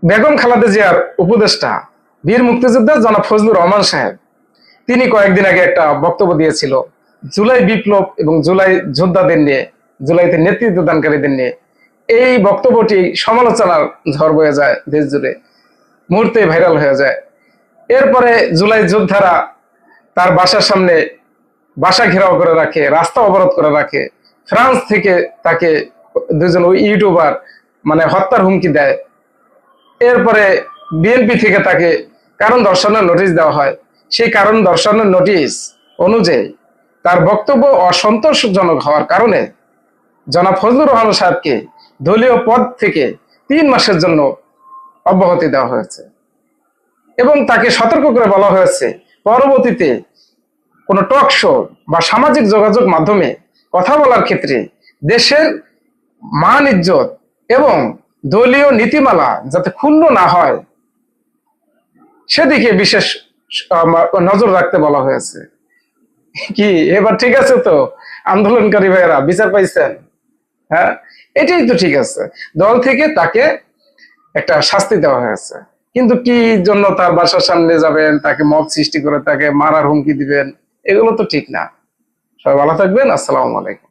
বেগম খালেদা জিয়ার উপদেষ্টা বীর মুক্তিযোদ্ধা জনাব ফজলুর রহমান সাহেব তিনি কয়েকদিন আগে একটা বক্তব্য দিয়েছিল জুলাই বিপ্লব এবং জুলাই যোদ্ধাদের নিয়ে, জুলাইতে নেতৃত্ব দানকারীদের নিয়ে। এই বক্তব্যটি সমালোচনার ঝড় বয়ে যায় দেশ জুড়ে, মুহূর্তে ভাইরাল হয়ে যায়। এরপরে জুলাই যোদ্ধারা তার বাসার সামনে বাসা ঘেরাও করে রাখে, রাস্তা অবরোধ করে রাখে। ফ্রান্স থেকে তাকে দুজন ইউটিউবার মানে হত্যার হুমকি দেয়। এরপরে বিএনপি থেকে তাকে কারণ দর্শানোর নোটিশ দেওয়া হয়। সেই কারণ দর্শানোর নোটিশ অনুযায়ী তার বক্তব্য অসন্তোষজনক হওয়ার কারণে জনাব ফজলুর রহমান সাহেবকে দলীয় পদ থেকে 3 মাসের জন্য অব্যাহতি দেওয়া হয়েছে এবং তাকে সতর্ক করে বলা হয়েছে পরবর্তীতে কোনো টক শো বা সামাজিক যোগাযোগ মাধ্যমে কথা বলার ক্ষেত্রে দেশের মান ইজ্জত এবং দলীয় নীতিমালা যাতে ক্ষুণ্ণ না হয় সেদিকে বিশেষ নজর রাখতে বলা হয়েছে। কি এবার ঠিক আছে তো? আন্দোলনকারী ভাইয়েরা বিচার পাইছেন? হ্যাঁ, এটাই তো ঠিক আছে। দল থেকে তাকে একটা শাস্তি দেওয়া হয়েছে, কিন্তু কি জন্য তার বাসার সামনে যাবেন, তাকে মব সৃষ্টি করে তাকে মারার হুমকি দিবেন, এগুলো তো ঠিক না। সবাই ভালো থাকবেন। আসসালামু আলাইকুম।